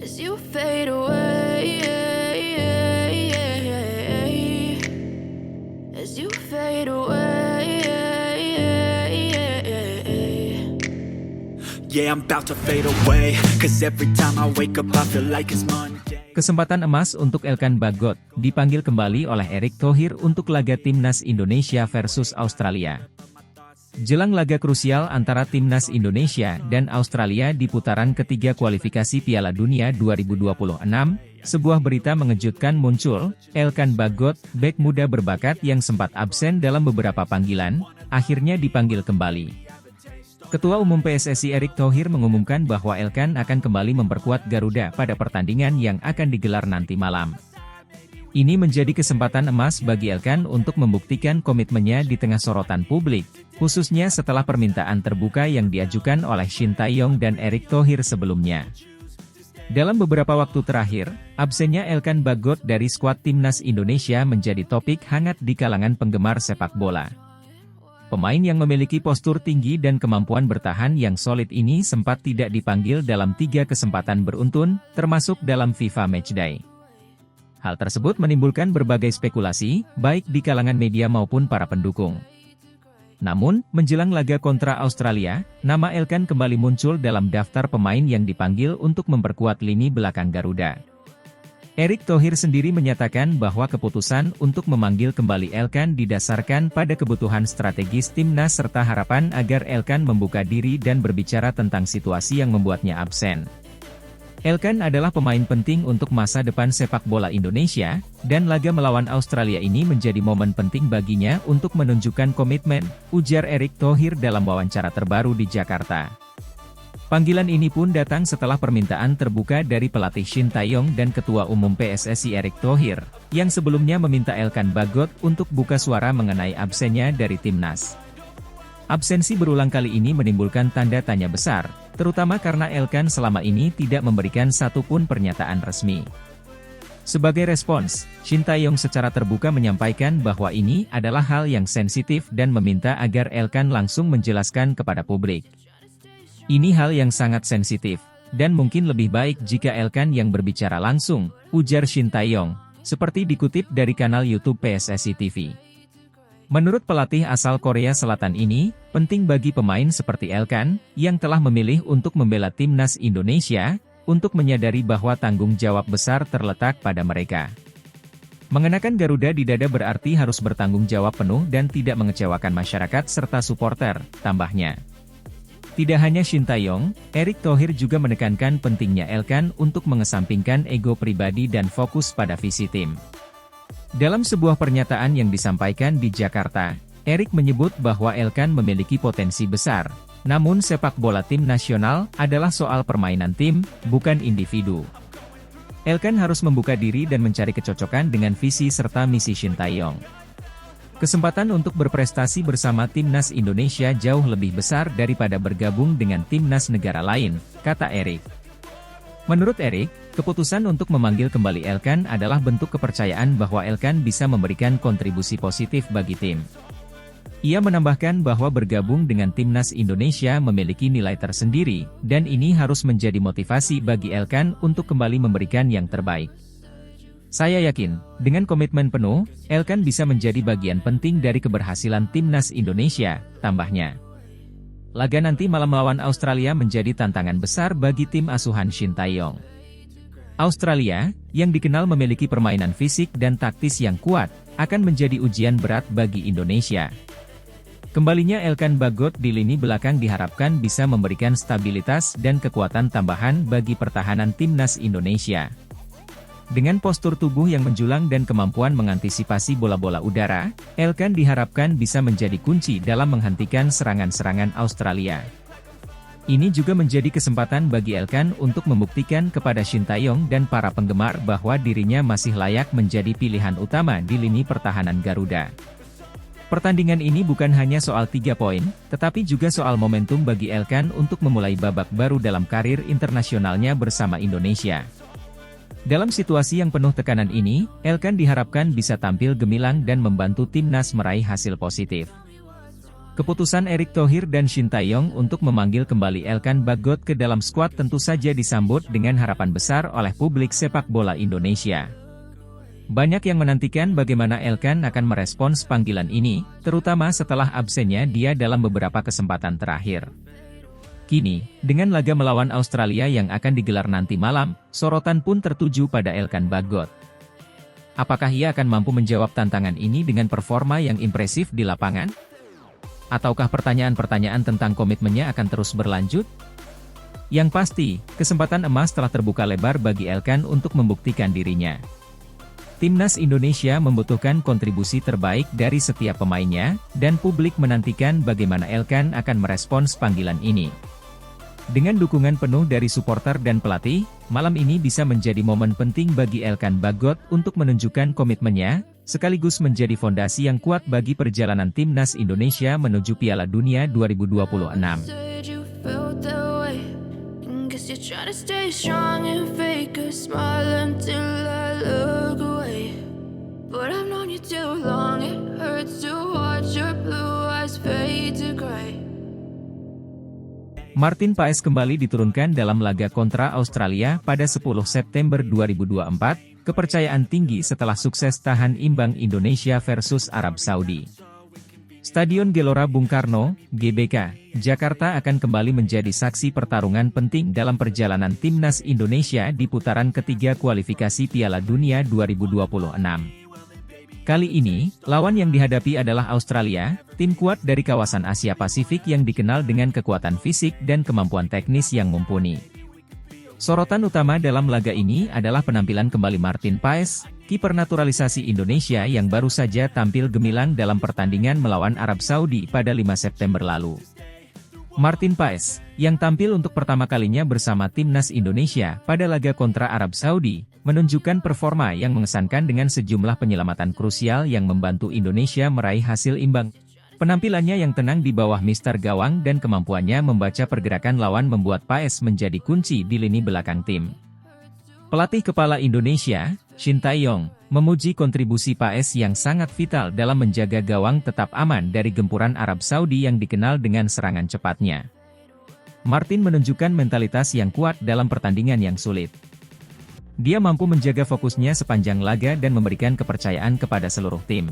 as you fade away, as you fade away. Yeah, I'm about to fade away, cause every time I wake up I feel like it's Monday. Kesempatan emas untuk Elkan Bagot dipanggil kembali oleh Erick Thohir untuk laga Timnas Indonesia versus Australia. Jelang laga krusial antara Timnas Indonesia dan Australia di putaran ketiga kualifikasi Piala Dunia 2026, sebuah berita mengejutkan muncul. Elkan Bagot, bek muda berbakat yang sempat absen dalam beberapa panggilan, akhirnya dipanggil kembali. Ketua Umum PSSI Erick Thohir mengumumkan bahwa Elkan akan kembali memperkuat Garuda pada pertandingan yang akan digelar nanti malam. Ini menjadi kesempatan emas bagi Elkan untuk membuktikan komitmennya di tengah sorotan publik, khususnya setelah permintaan terbuka yang diajukan oleh Shin Tae-yong dan Erick Thohir sebelumnya. Dalam beberapa waktu terakhir, absennya Elkan Bagot dari skuad Timnas Indonesia menjadi topik hangat di kalangan penggemar sepak bola. Pemain yang memiliki postur tinggi dan kemampuan bertahan yang solid ini sempat tidak dipanggil dalam 3 kesempatan beruntun, termasuk dalam FIFA Matchday. Hal tersebut menimbulkan berbagai spekulasi, baik di kalangan media maupun para pendukung. Namun, menjelang laga kontra Australia, nama Elkan kembali muncul dalam daftar pemain yang dipanggil untuk memperkuat lini belakang Garuda. Erick Thohir sendiri menyatakan bahwa keputusan untuk memanggil kembali Elkan didasarkan pada kebutuhan strategis timnas serta harapan agar Elkan membuka diri dan berbicara tentang situasi yang membuatnya absen. Elkan adalah pemain penting untuk masa depan sepak bola Indonesia, dan laga melawan Australia ini menjadi momen penting baginya untuk menunjukkan komitmen, ujar Erick Thohir dalam wawancara terbaru di Jakarta. Panggilan ini pun datang setelah permintaan terbuka dari pelatih Shin Tae-yong dan Ketua Umum PSSI Erick Thohir, yang sebelumnya meminta Elkan Bagot untuk buka suara mengenai absennya dari timnas. Absensi berulang kali ini menimbulkan tanda tanya besar, terutama karena Elkan selama ini tidak memberikan satupun pernyataan resmi. Sebagai respons, Shin Tae-yong secara terbuka menyampaikan bahwa ini adalah hal yang sensitif dan meminta agar Elkan langsung menjelaskan kepada publik. Ini hal yang sangat sensitif, dan mungkin lebih baik jika Elkan yang berbicara langsung, ujar Shin Tae-yong, seperti dikutip dari kanal YouTube PSSI TV. Menurut pelatih asal Korea Selatan ini, penting bagi pemain seperti Elkan, yang telah memilih untuk membela Timnas Indonesia, untuk menyadari bahwa tanggung jawab besar terletak pada mereka. Mengenakan Garuda di dada berarti harus bertanggung jawab penuh dan tidak mengecewakan masyarakat serta supporter, tambahnya. Tidak hanya Shin Tae-yong, Erick Thohir juga menekankan pentingnya Elkan untuk mengesampingkan ego pribadi dan fokus pada visi tim. Dalam sebuah pernyataan yang disampaikan di Jakarta, Erick menyebut bahwa Elkan memiliki potensi besar, namun sepak bola tim nasional adalah soal permainan tim, bukan individu. Elkan harus membuka diri dan mencari kecocokan dengan visi serta misi Shin Tae-yong. Kesempatan untuk berprestasi bersama Timnas Indonesia jauh lebih besar daripada bergabung dengan timnas negara lain, kata Erick. Menurut Erick, keputusan untuk memanggil kembali Elkan adalah bentuk kepercayaan bahwa Elkan bisa memberikan kontribusi positif bagi tim. Ia menambahkan bahwa bergabung dengan Timnas Indonesia memiliki nilai tersendiri, dan ini harus menjadi motivasi bagi Elkan untuk kembali memberikan yang terbaik. Saya yakin, dengan komitmen penuh, Elkan bisa menjadi bagian penting dari keberhasilan Timnas Indonesia, tambahnya. Laga nanti malam melawan Australia menjadi tantangan besar bagi tim asuhan Shin Tae-yong. Australia, yang dikenal memiliki permainan fisik dan taktis yang kuat, akan menjadi ujian berat bagi Indonesia. Kembalinya Elkan Bagot di lini belakang diharapkan bisa memberikan stabilitas dan kekuatan tambahan bagi pertahanan Timnas Indonesia. Dengan postur tubuh yang menjulang dan kemampuan mengantisipasi bola-bola udara, Elkan diharapkan bisa menjadi kunci dalam menghentikan serangan-serangan Australia. Ini juga menjadi kesempatan bagi Elkan untuk membuktikan kepada Shin Tae-yong dan para penggemar bahwa dirinya masih layak menjadi pilihan utama di lini pertahanan Garuda. Pertandingan ini bukan hanya soal 3 poin, tetapi juga soal momentum bagi Elkan untuk memulai babak baru dalam karir internasionalnya bersama Indonesia. Dalam situasi yang penuh tekanan ini, Elkan diharapkan bisa tampil gemilang dan membantu timnas meraih hasil positif. Keputusan Erick Thohir dan Shin Tae-yong untuk memanggil kembali Elkan Bagot ke dalam skuad tentu saja disambut dengan harapan besar oleh publik sepak bola Indonesia. Banyak yang menantikan bagaimana Elkan akan merespons panggilan ini, terutama setelah absennya dia dalam beberapa kesempatan terakhir. Kini, dengan laga melawan Australia yang akan digelar nanti malam, sorotan pun tertuju pada Elkan Bagot. Apakah ia akan mampu menjawab tantangan ini dengan performa yang impresif di lapangan? Ataukah pertanyaan-pertanyaan tentang komitmennya akan terus berlanjut? Yang pasti, kesempatan emas telah terbuka lebar bagi Elkan untuk membuktikan dirinya. Timnas Indonesia membutuhkan kontribusi terbaik dari setiap pemainnya, dan publik menantikan bagaimana Elkan akan merespons panggilan ini. Dengan dukungan penuh dari supporter dan pelatih, malam ini bisa menjadi momen penting bagi Elkan Bagot untuk menunjukkan komitmennya, sekaligus menjadi fondasi yang kuat bagi perjalanan Timnas Indonesia menuju Piala Dunia 2026. Said you felt that way. Guess you're trying to stay strong and fake a smile until I look away. But I've known you too long, it hurts to watch your blue eyes fade to gray. Martin Paes kembali diturunkan dalam laga kontra Australia pada 10 September 2024, kepercayaan tinggi setelah sukses tahan imbang Indonesia versus Arab Saudi. Stadion Gelora Bung Karno, GBK, Jakarta akan kembali menjadi saksi pertarungan penting dalam perjalanan Timnas Indonesia di putaran ketiga kualifikasi Piala Dunia 2026. Kali ini, lawan yang dihadapi adalah Australia, tim kuat dari kawasan Asia Pasifik yang dikenal dengan kekuatan fisik dan kemampuan teknis yang mumpuni. Sorotan utama dalam laga ini adalah penampilan kembali Martin Paes, kiper naturalisasi Indonesia yang baru saja tampil gemilang dalam pertandingan melawan Arab Saudi pada 5 September lalu. Martin Paes, yang tampil untuk pertama kalinya bersama Timnas Indonesia pada laga kontra Arab Saudi, menunjukkan performa yang mengesankan dengan sejumlah penyelamatan krusial yang membantu Indonesia meraih hasil imbang. Penampilannya yang tenang di bawah mister gawang dan kemampuannya membaca pergerakan lawan membuat Paes menjadi kunci di lini belakang tim. Pelatih kepala Indonesia, Shin Tae-yong, memuji kontribusi Paes yang sangat vital dalam menjaga gawang tetap aman dari gempuran Arab Saudi yang dikenal dengan serangan cepatnya. Martin menunjukkan mentalitas yang kuat dalam pertandingan yang sulit. Dia mampu menjaga fokusnya sepanjang laga dan memberikan kepercayaan kepada seluruh tim.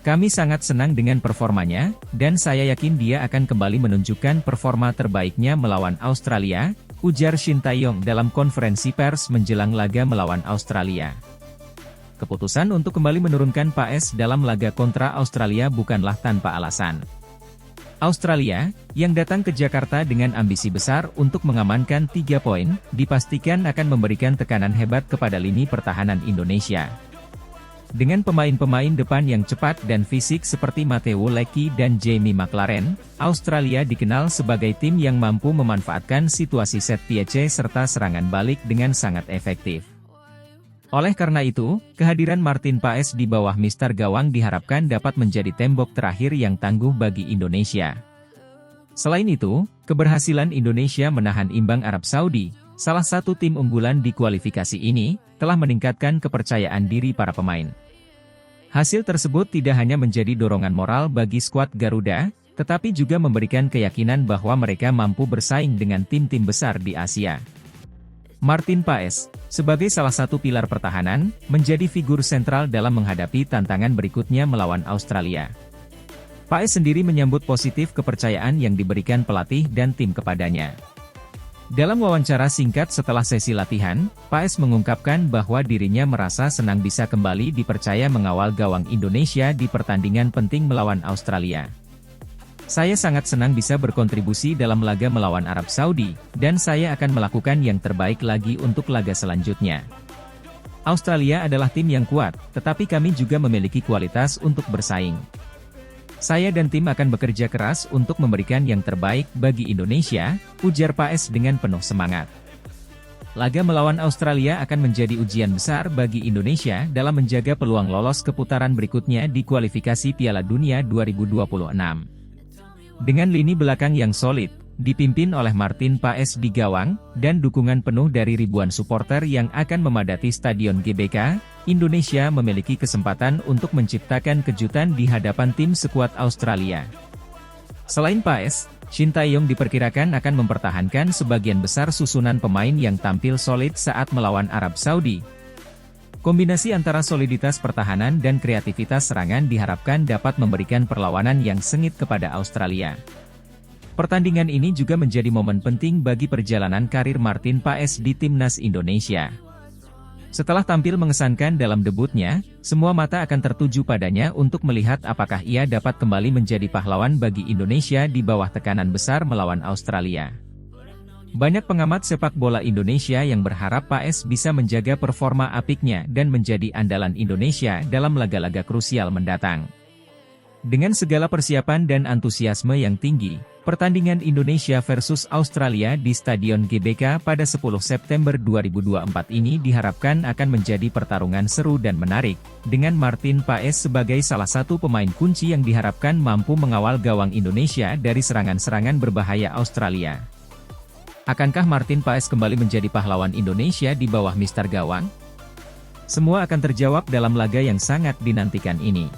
Kami sangat senang dengan performanya, dan saya yakin dia akan kembali menunjukkan performa terbaiknya melawan Australia, ujar Shin Tae-yong dalam konferensi pers menjelang laga melawan Australia. Keputusan untuk kembali menurunkan Paes dalam laga kontra Australia bukanlah tanpa alasan. Australia, yang datang ke Jakarta dengan ambisi besar untuk mengamankan 3 poin, dipastikan akan memberikan tekanan hebat kepada lini pertahanan Indonesia. Dengan pemain-pemain depan yang cepat dan fisik seperti Mateo Leckie dan Jamie McLaren, Australia dikenal sebagai tim yang mampu memanfaatkan situasi set piece serta serangan balik dengan sangat efektif. Oleh karena itu, kehadiran Martin Paes di bawah mister gawang diharapkan dapat menjadi tembok terakhir yang tangguh bagi Indonesia. Selain itu, keberhasilan Indonesia menahan imbang Arab Saudi, salah satu tim unggulan di kualifikasi ini, telah meningkatkan kepercayaan diri para pemain. Hasil tersebut tidak hanya menjadi dorongan moral bagi skuad Garuda, tetapi juga memberikan keyakinan bahwa mereka mampu bersaing dengan tim-tim besar di Asia. Martin Paes, sebagai salah satu pilar pertahanan, menjadi figur sentral dalam menghadapi tantangan berikutnya melawan Australia. Paes sendiri menyambut positif kepercayaan yang diberikan pelatih dan tim kepadanya. Dalam wawancara singkat setelah sesi latihan, Paes mengungkapkan bahwa dirinya merasa senang bisa kembali dipercaya mengawal gawang Indonesia di pertandingan penting melawan Australia. Saya sangat senang bisa berkontribusi dalam laga melawan Arab Saudi, dan saya akan melakukan yang terbaik lagi untuk laga selanjutnya. Australia adalah tim yang kuat, tetapi kami juga memiliki kualitas untuk bersaing. Saya dan tim akan bekerja keras untuk memberikan yang terbaik bagi Indonesia, ujar Paes dengan penuh semangat. Laga melawan Australia akan menjadi ujian besar bagi Indonesia dalam menjaga peluang lolos ke putaran berikutnya di kualifikasi Piala Dunia 2026. Dengan lini belakang yang solid, dipimpin oleh Martin Paes di gawang, dan dukungan penuh dari ribuan supporter yang akan memadati Stadion GBK, Indonesia memiliki kesempatan untuk menciptakan kejutan di hadapan tim sekuat Australia. Selain Paes, Shin Tae-yong diperkirakan akan mempertahankan sebagian besar susunan pemain yang tampil solid saat melawan Arab Saudi. Kombinasi antara soliditas pertahanan dan kreativitas serangan diharapkan dapat memberikan perlawanan yang sengit kepada Australia. Pertandingan ini juga menjadi momen penting bagi perjalanan karir Martin Paes di timnas Indonesia. Setelah tampil mengesankan dalam debutnya, semua mata akan tertuju padanya untuk melihat apakah ia dapat kembali menjadi pahlawan bagi Indonesia di bawah tekanan besar melawan Australia. Banyak pengamat sepak bola Indonesia yang berharap Paes bisa menjaga performa apiknya dan menjadi andalan Indonesia dalam laga-laga krusial mendatang. Dengan segala persiapan dan antusiasme yang tinggi, pertandingan Indonesia versus Australia di Stadion GBK pada 10 September 2024 ini diharapkan akan menjadi pertarungan seru dan menarik, dengan Martin Paes sebagai salah satu pemain kunci yang diharapkan mampu mengawal gawang Indonesia dari serangan-serangan berbahaya Australia. Akankah Martin Paes kembali menjadi pahlawan Indonesia di bawah Mister Gawang? Semua akan terjawab dalam laga yang sangat dinantikan ini.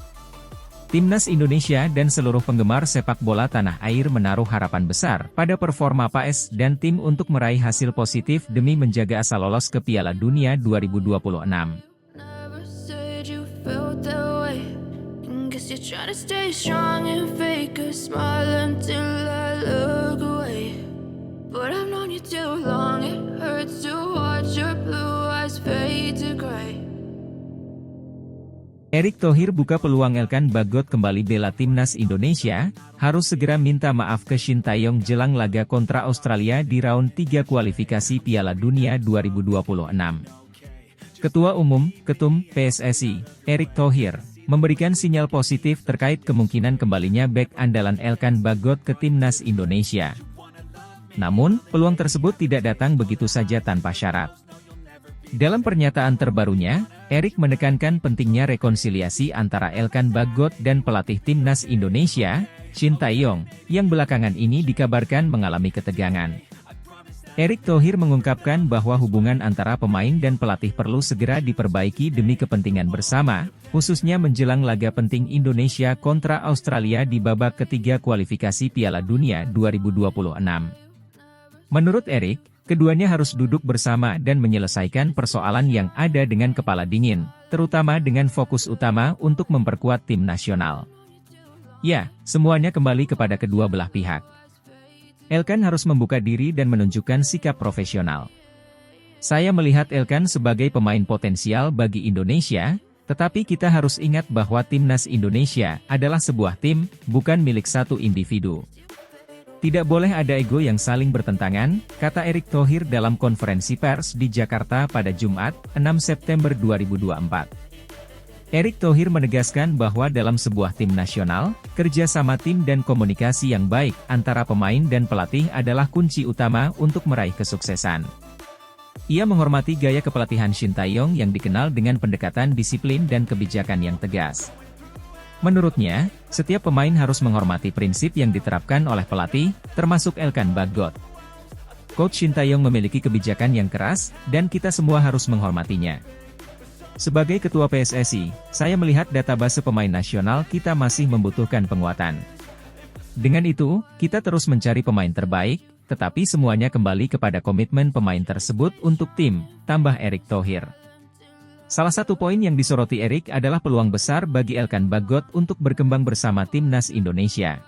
Timnas Indonesia dan seluruh penggemar sepak bola tanah air menaruh harapan besar pada performa Paes dan tim untuk meraih hasil positif demi menjaga asa lolos ke Piala Dunia 2026. Never said you felt that way. Guess you're trying to stay strong and fake a smile until I look away. But I've known you too long, it hurts to watch your blue eyes fade to gray. Erick Thohir buka peluang Elkan Bagot kembali bela timnas Indonesia, harus segera minta maaf ke Shin Tae-yong jelang laga kontra Australia di round 3 kualifikasi Piala Dunia 2026. Ketua Umum, Ketum, PSSI, Erick Thohir, memberikan sinyal positif terkait kemungkinan kembalinya bek andalan Elkan Bagot ke timnas Indonesia. Namun, peluang tersebut tidak datang begitu saja tanpa syarat. Dalam pernyataan terbarunya, Erick menekankan pentingnya rekonsiliasi antara Elkan Bagot dan pelatih timnas Indonesia, Shin Tae-yong, yang belakangan ini dikabarkan mengalami ketegangan. Erick Thohir mengungkapkan bahwa hubungan antara pemain dan pelatih perlu segera diperbaiki demi kepentingan bersama, khususnya menjelang laga penting Indonesia kontra Australia di babak ketiga kualifikasi Piala Dunia 2026. Menurut Erick, keduanya harus duduk bersama dan menyelesaikan persoalan yang ada dengan kepala dingin, terutama dengan fokus utama untuk memperkuat tim nasional. Ya, semuanya kembali kepada kedua belah pihak. Elkan harus membuka diri dan menunjukkan sikap profesional. Saya melihat Elkan sebagai pemain potensial bagi Indonesia, tetapi kita harus ingat bahwa timnas Indonesia adalah sebuah tim, bukan milik satu individu. Tidak boleh ada ego yang saling bertentangan, kata Erick Thohir dalam konferensi pers di Jakarta pada Jumat, 6 September 2024. Erick Thohir menegaskan bahwa dalam sebuah tim nasional, kerja sama tim dan komunikasi yang baik antara pemain dan pelatih adalah kunci utama untuk meraih kesuksesan. Ia menghormati gaya kepelatihan Shin Tae-yong yang dikenal dengan pendekatan disiplin dan kebijakan yang tegas. Menurutnya, setiap pemain harus menghormati prinsip yang diterapkan oleh pelatih, termasuk Elkan Bagot. Coach Shin Tae-yong memiliki kebijakan yang keras, dan kita semua harus menghormatinya. Sebagai ketua PSSI, saya melihat database pemain nasional kita masih membutuhkan penguatan. Dengan itu, kita terus mencari pemain terbaik, tetapi semuanya kembali kepada komitmen pemain tersebut untuk tim, tambah Erick Thohir. Salah satu poin yang disoroti Erick adalah peluang besar bagi Elkan Bagot untuk berkembang bersama timnas Indonesia.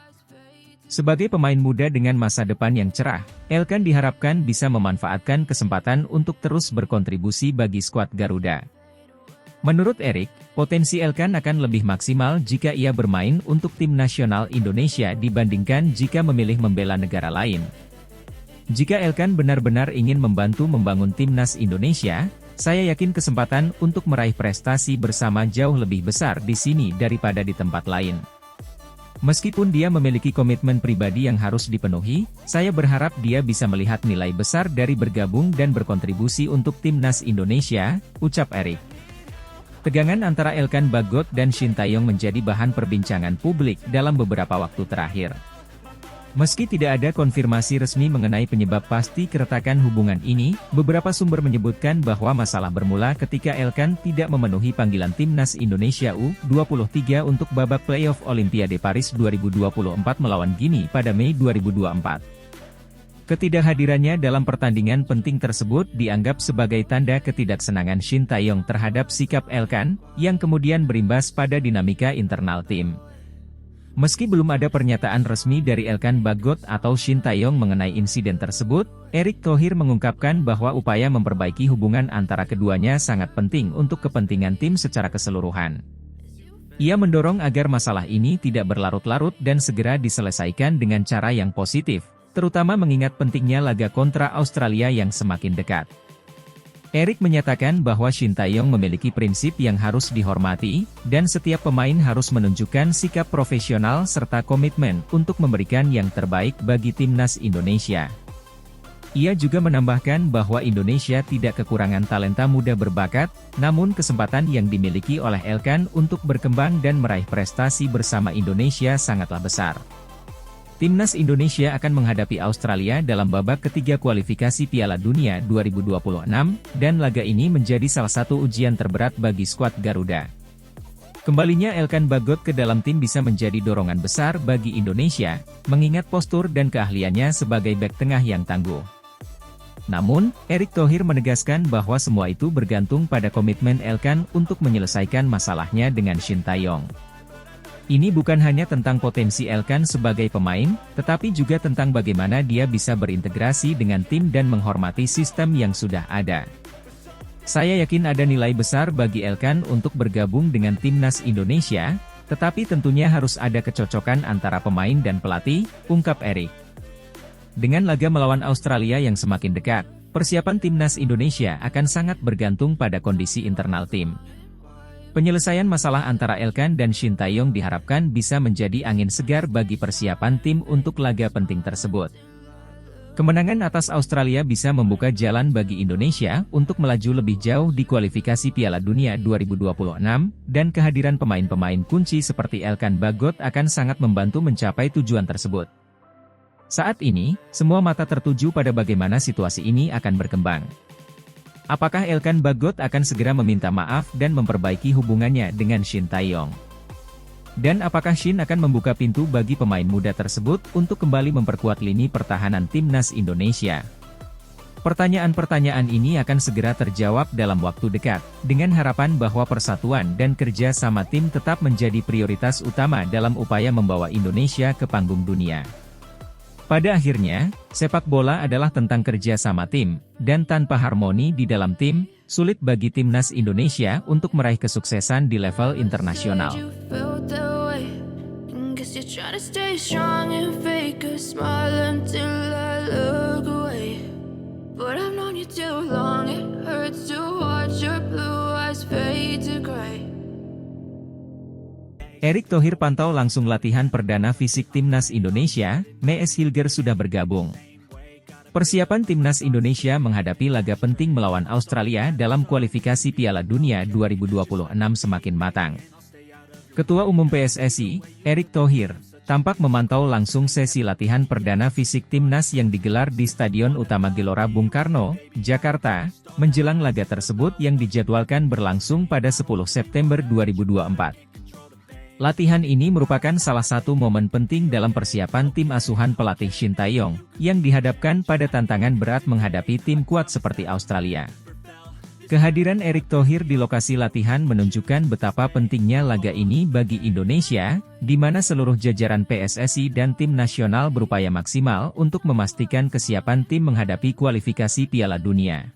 Sebagai pemain muda dengan masa depan yang cerah, Elkan diharapkan bisa memanfaatkan kesempatan untuk terus berkontribusi bagi skuad Garuda. Menurut Erick, potensi Elkan akan lebih maksimal jika ia bermain untuk tim nasional Indonesia dibandingkan jika memilih membela negara lain. Jika Elkan benar-benar ingin membantu membangun timnas Indonesia, saya yakin kesempatan untuk meraih prestasi bersama jauh lebih besar di sini daripada di tempat lain. Meskipun dia memiliki komitmen pribadi yang harus dipenuhi, saya berharap dia bisa melihat nilai besar dari bergabung dan berkontribusi untuk timnas Indonesia, ucap Erick. Tegangan antara Elkan Bagot dan Shin Tae-yong menjadi bahan perbincangan publik dalam beberapa waktu terakhir. Meski tidak ada konfirmasi resmi mengenai penyebab pasti keretakan hubungan ini, beberapa sumber menyebutkan bahwa masalah bermula ketika Elkan tidak memenuhi panggilan timnas Indonesia U23 untuk babak playoff Olimpiade Paris 2024 melawan Guinea pada Mei 2024. Ketidakhadirannya dalam pertandingan penting tersebut dianggap sebagai tanda ketidaksenangan Shin Tae-yong terhadap sikap Elkan, yang kemudian berimbas pada dinamika internal tim. Meski belum ada pernyataan resmi dari Elkan Bagot atau Shin Tae-yong mengenai insiden tersebut, Erick Thohir mengungkapkan bahwa upaya memperbaiki hubungan antara keduanya sangat penting untuk kepentingan tim secara keseluruhan. Ia mendorong agar masalah ini tidak berlarut-larut dan segera diselesaikan dengan cara yang positif, terutama mengingat pentingnya laga kontra Australia yang semakin dekat. Erick menyatakan bahwa Shin Tae-yong memiliki prinsip yang harus dihormati, dan setiap pemain harus menunjukkan sikap profesional serta komitmen untuk memberikan yang terbaik bagi timnas Indonesia. Ia juga menambahkan bahwa Indonesia tidak kekurangan talenta muda berbakat, namun kesempatan yang dimiliki oleh Elkan untuk berkembang dan meraih prestasi bersama Indonesia sangatlah besar. Timnas Indonesia akan menghadapi Australia dalam babak ketiga kualifikasi Piala Dunia 2026, dan laga ini menjadi salah satu ujian terberat bagi skuad Garuda. Kembalinya Elkan Bagot ke dalam tim bisa menjadi dorongan besar bagi Indonesia, mengingat postur dan keahliannya sebagai bek tengah yang tangguh. Namun, Erick Thohir menegaskan bahwa semua itu bergantung pada komitmen Elkan untuk menyelesaikan masalahnya dengan Shin Tae-yong. Ini bukan hanya tentang potensi Elkan sebagai pemain, tetapi juga tentang bagaimana dia bisa berintegrasi dengan tim dan menghormati sistem yang sudah ada. Saya yakin ada nilai besar bagi Elkan untuk bergabung dengan timnas Indonesia, tetapi tentunya harus ada kecocokan antara pemain dan pelatih, ungkap Erick. Dengan laga melawan Australia yang semakin dekat, persiapan timnas Indonesia akan sangat bergantung pada kondisi internal tim. Penyelesaian masalah antara Elkan dan Shin Tae-yong diharapkan bisa menjadi angin segar bagi persiapan tim untuk laga penting tersebut. Kemenangan atas Australia bisa membuka jalan bagi Indonesia untuk melaju lebih jauh di kualifikasi Piala Dunia 2026, dan kehadiran pemain-pemain kunci seperti Elkan Bagot akan sangat membantu mencapai tujuan tersebut. Saat ini, semua mata tertuju pada bagaimana situasi ini akan berkembang. Apakah Elkan Bagot akan segera meminta maaf dan memperbaiki hubungannya dengan Shin Tae-yong? Dan apakah Shin akan membuka pintu bagi pemain muda tersebut untuk kembali memperkuat lini pertahanan timnas Indonesia? Pertanyaan-pertanyaan ini akan segera terjawab dalam waktu dekat, dengan harapan bahwa persatuan dan kerja sama tim tetap menjadi prioritas utama dalam upaya membawa Indonesia ke panggung dunia. Pada akhirnya, sepak bola adalah tentang kerja sama tim, dan tanpa harmoni di dalam tim, sulit bagi timnas Indonesia untuk meraih kesuksesan di level internasional. Erick Thohir pantau langsung latihan perdana fisik timnas Indonesia, Mees Hilger sudah bergabung. Persiapan timnas Indonesia menghadapi laga penting melawan Australia dalam kualifikasi Piala Dunia 2026 semakin matang. Ketua Umum PSSI, Erick Thohir, tampak memantau langsung sesi latihan perdana fisik timnas yang digelar di Stadion Utama Gelora Bung Karno, Jakarta, menjelang laga tersebut yang dijadwalkan berlangsung pada 10 September 2024. Latihan ini merupakan salah satu momen penting dalam persiapan tim asuhan pelatih Shin Tae-yong, yang dihadapkan pada tantangan berat menghadapi tim kuat seperti Australia. Kehadiran Erick Thohir di lokasi latihan menunjukkan betapa pentingnya laga ini bagi Indonesia, di mana seluruh jajaran PSSI dan tim nasional berupaya maksimal untuk memastikan kesiapan tim menghadapi kualifikasi Piala Dunia.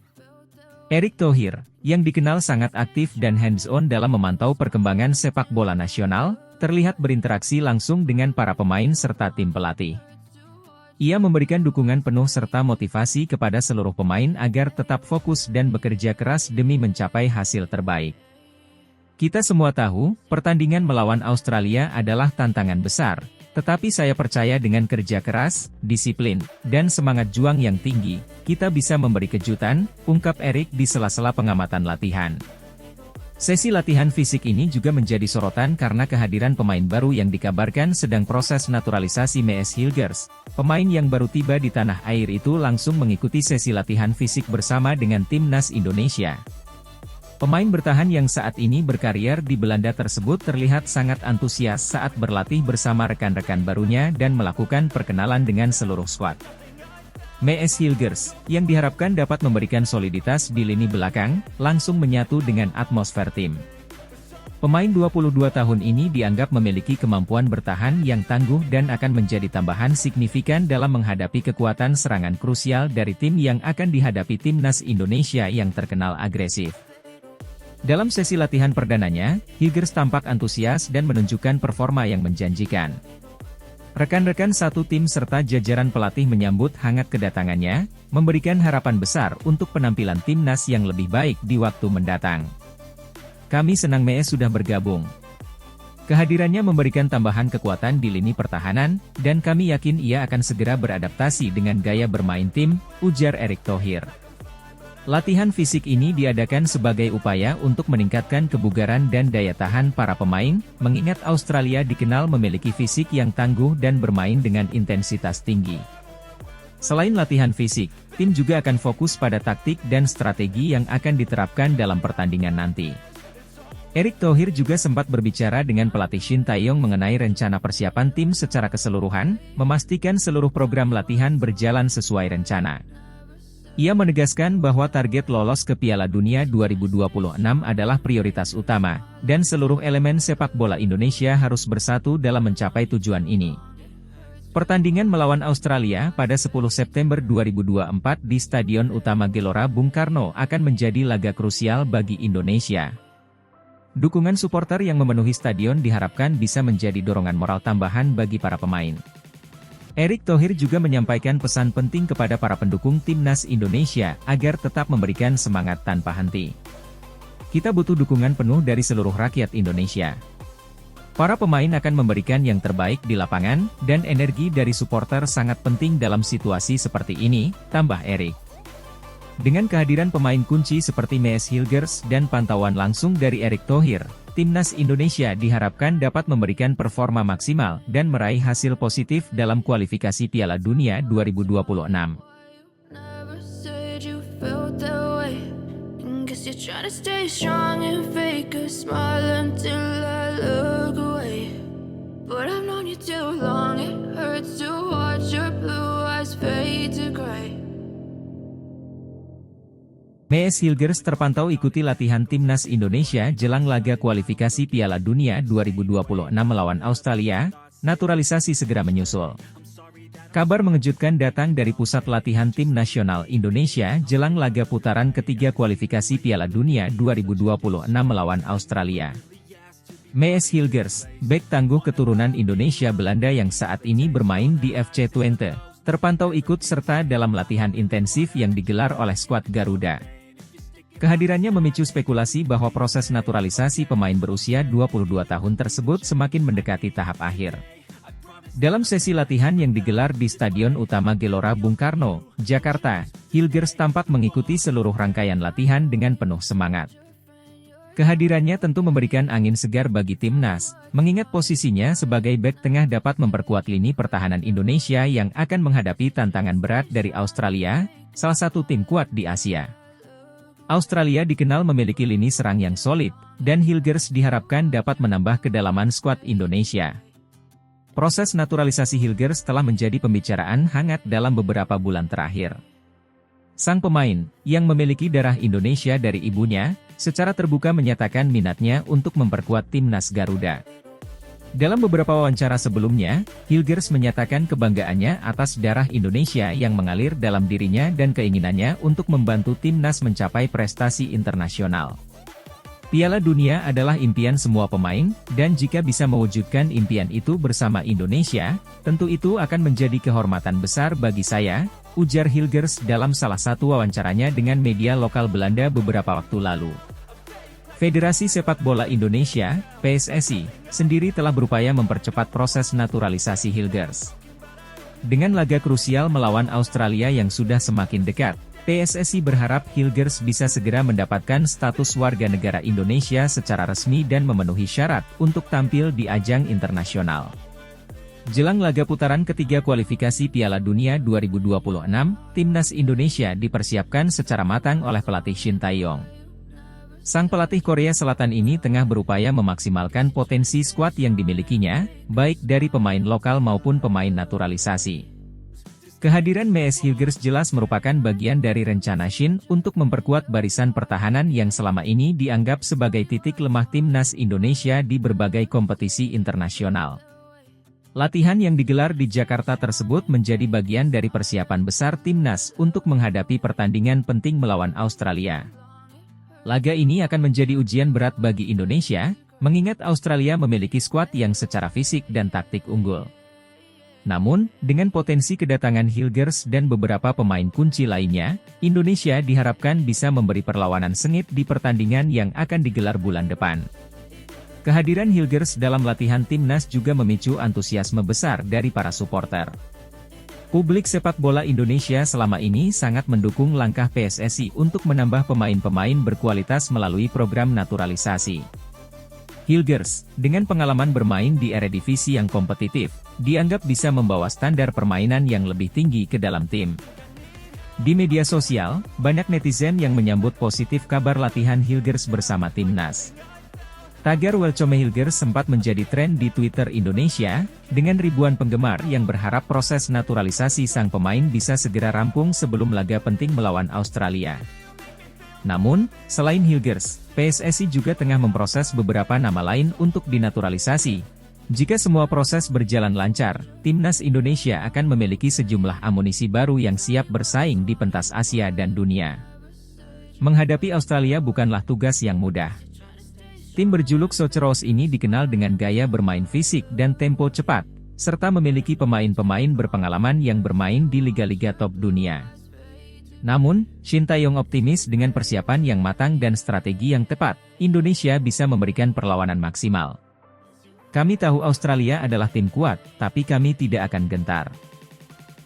Erick Thohir, yang dikenal sangat aktif dan hands-on dalam memantau perkembangan sepak bola nasional, terlihat berinteraksi langsung dengan para pemain serta tim pelatih. Ia memberikan dukungan penuh serta motivasi kepada seluruh pemain agar tetap fokus dan bekerja keras demi mencapai hasil terbaik. Kita semua tahu, pertandingan melawan Australia adalah tantangan besar, tetapi saya percaya dengan kerja keras, disiplin, dan semangat juang yang tinggi, kita bisa memberi kejutan, ungkap Erick di sela-sela pengamatan latihan. Sesi latihan fisik ini juga menjadi sorotan karena kehadiran pemain baru yang dikabarkan sedang proses naturalisasi. Mees Hilgers, pemain yang baru tiba di tanah air itu langsung mengikuti sesi latihan fisik bersama dengan timnas Indonesia. Pemain bertahan yang saat ini berkarier di Belanda tersebut terlihat sangat antusias saat berlatih bersama rekan-rekan barunya dan melakukan perkenalan dengan seluruh skuad. Mees Hilgers, yang diharapkan dapat memberikan soliditas di lini belakang, langsung menyatu dengan atmosfer tim. Pemain 22 tahun ini dianggap memiliki kemampuan bertahan yang tangguh dan akan menjadi tambahan signifikan dalam menghadapi kekuatan serangan krusial dari tim yang akan dihadapi timnas Indonesia yang terkenal agresif. Dalam sesi latihan perdananya, Hilgers tampak antusias dan menunjukkan performa yang menjanjikan. Rekan-rekan satu tim serta jajaran pelatih menyambut hangat kedatangannya, memberikan harapan besar untuk penampilan timnas yang lebih baik di waktu mendatang. Kami senang Mees sudah bergabung. Kehadirannya memberikan tambahan kekuatan di lini pertahanan, dan kami yakin ia akan segera beradaptasi dengan gaya bermain tim, ujar Erick Thohir. Latihan fisik ini diadakan sebagai upaya untuk meningkatkan kebugaran dan daya tahan para pemain, mengingat Australia dikenal memiliki fisik yang tangguh dan bermain dengan intensitas tinggi. Selain latihan fisik, tim juga akan fokus pada taktik dan strategi yang akan diterapkan dalam pertandingan nanti. Erick Thohir juga sempat berbicara dengan pelatih Shin Tae-yong mengenai rencana persiapan tim secara keseluruhan, memastikan seluruh program latihan berjalan sesuai rencana. Ia menegaskan bahwa target lolos ke Piala Dunia 2026 adalah prioritas utama, dan seluruh elemen sepak bola Indonesia harus bersatu dalam mencapai tujuan ini. Pertandingan melawan Australia pada 10 September 2024 di Stadion Utama Gelora Bung Karno akan menjadi laga krusial bagi Indonesia. Dukungan supporter yang memenuhi stadion diharapkan bisa menjadi dorongan moral tambahan bagi para pemain. Erick Thohir juga menyampaikan pesan penting kepada para pendukung timnas Indonesia agar tetap memberikan semangat tanpa henti. Kita butuh dukungan penuh dari seluruh rakyat Indonesia. Para pemain akan memberikan yang terbaik di lapangan, dan energi dari supporter sangat penting dalam situasi seperti ini, tambah Erick. Dengan kehadiran pemain kunci seperti Mees Hilgers dan pantauan langsung dari Erick Thohir, timnas Indonesia diharapkan dapat memberikan performa maksimal dan meraih hasil positif dalam kualifikasi Piala Dunia 2026. Never said you felt that way. Guess you're trying to stay strong and fake a smile until I look away. But I've known you too long, it hurts to watch your blue eyes fade to gray. Mees Hilgers terpantau ikuti latihan timnas Indonesia jelang laga kualifikasi Piala Dunia 2026 melawan Australia, naturalisasi segera menyusul. Kabar mengejutkan datang dari pusat latihan tim nasional Indonesia jelang laga putaran ketiga kualifikasi Piala Dunia 2026 melawan Australia. Mees Hilgers, bek tangguh keturunan Indonesia Belanda yang saat ini bermain di FC Twente, terpantau ikut serta dalam latihan intensif yang digelar oleh skuad Garuda. Kehadirannya memicu spekulasi bahwa proses naturalisasi pemain berusia 22 tahun tersebut semakin mendekati tahap akhir. Dalam sesi latihan yang digelar di Stadion Utama Gelora Bung Karno, Jakarta, Hilgers tampak mengikuti seluruh rangkaian latihan dengan penuh semangat. Kehadirannya tentu memberikan angin segar bagi timnas, mengingat posisinya sebagai bek tengah dapat memperkuat lini pertahanan Indonesia yang akan menghadapi tantangan berat dari Australia, salah satu tim kuat di Asia. Australia dikenal memiliki lini serang yang solid, dan Hilgers diharapkan dapat menambah kedalaman skuad Indonesia. Proses naturalisasi Hilgers telah menjadi pembicaraan hangat dalam beberapa bulan terakhir. Sang pemain, yang memiliki darah Indonesia dari ibunya, secara terbuka menyatakan minatnya untuk memperkuat timnas Garuda. Dalam beberapa wawancara sebelumnya, Hilgers menyatakan kebanggaannya atas darah Indonesia yang mengalir dalam dirinya dan keinginannya untuk membantu timnas mencapai prestasi internasional. Piala Dunia adalah impian semua pemain, dan jika bisa mewujudkan impian itu bersama Indonesia, tentu itu akan menjadi kehormatan besar bagi saya, ujar Hilgers dalam salah satu wawancaranya dengan media lokal Belanda beberapa waktu lalu. Federasi Sepak Bola Indonesia, PSSI, sendiri telah berupaya mempercepat proses naturalisasi Hilgers. Dengan laga krusial melawan Australia yang sudah semakin dekat, PSSI berharap Hilgers bisa segera mendapatkan status warga negara Indonesia secara resmi dan memenuhi syarat untuk tampil di ajang internasional. Jelang laga putaran ketiga kualifikasi Piala Dunia 2026, Timnas Indonesia dipersiapkan secara matang oleh pelatih Shin Tae-yong. Sang pelatih Korea Selatan ini tengah berupaya memaksimalkan potensi skuad yang dimilikinya, baik dari pemain lokal maupun pemain naturalisasi. Kehadiran Maes Hilgers jelas merupakan bagian dari rencana Shin untuk memperkuat barisan pertahanan yang selama ini dianggap sebagai titik lemah Timnas Indonesia di berbagai kompetisi internasional. Latihan yang digelar di Jakarta tersebut menjadi bagian dari persiapan besar Timnas untuk menghadapi pertandingan penting melawan Australia. Laga ini akan menjadi ujian berat bagi Indonesia, mengingat Australia memiliki skuad yang secara fisik dan taktik unggul. Namun, dengan potensi kedatangan Hilgers dan beberapa pemain kunci lainnya, Indonesia diharapkan bisa memberi perlawanan sengit di pertandingan yang akan digelar bulan depan. Kehadiran Hilgers dalam latihan Timnas juga memicu antusiasme besar dari para supporter. Publik sepak bola Indonesia selama ini sangat mendukung langkah PSSI untuk menambah pemain-pemain berkualitas melalui program naturalisasi. Hilgers, dengan pengalaman bermain di Eredivisie yang kompetitif, dianggap bisa membawa standar permainan yang lebih tinggi ke dalam tim. Di media sosial, banyak netizen yang menyambut positif kabar latihan Hilgers bersama Timnas. Tagar Welcome Hilgers sempat menjadi tren di Twitter Indonesia, dengan ribuan penggemar yang berharap proses naturalisasi sang pemain bisa segera rampung sebelum laga penting melawan Australia. Namun, selain Hilgers, PSSI juga tengah memproses beberapa nama lain untuk dinaturalisasi. Jika semua proses berjalan lancar, Timnas Indonesia akan memiliki sejumlah amunisi baru yang siap bersaing di pentas Asia dan dunia. Menghadapi Australia bukanlah tugas yang mudah. Tim berjuluk Socceroos ini dikenal dengan gaya bermain fisik dan tempo cepat, serta memiliki pemain-pemain berpengalaman yang bermain di liga-liga top dunia. Namun, Shin Tae-yong optimis dengan persiapan yang matang dan strategi yang tepat, Indonesia bisa memberikan perlawanan maksimal. Kami tahu Australia adalah tim kuat, tapi kami tidak akan gentar.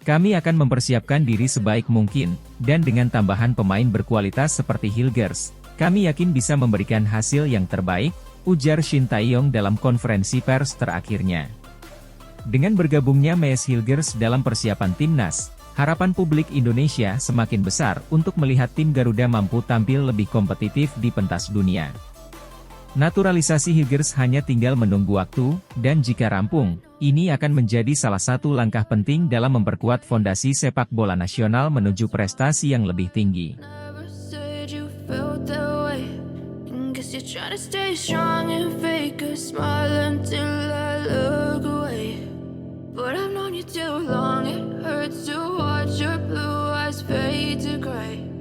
Kami akan mempersiapkan diri sebaik mungkin, dan dengan tambahan pemain berkualitas seperti Hilgers, kami yakin bisa memberikan hasil yang terbaik, ujar Shin Tae-yong dalam konferensi pers terakhirnya. Dengan bergabungnya Maes Hilgers dalam persiapan Timnas, harapan publik Indonesia semakin besar untuk melihat tim Garuda mampu tampil lebih kompetitif di pentas dunia. Naturalisasi Hilgers hanya tinggal menunggu waktu, dan jika rampung, ini akan menjadi salah satu langkah penting dalam memperkuat fondasi sepak bola nasional menuju prestasi yang lebih tinggi. Never said you felt that way. Guess you're trying to stay strong and fake a smile until I look away. But I've known you too long, it hurts to watch your blue eyes fade to gray.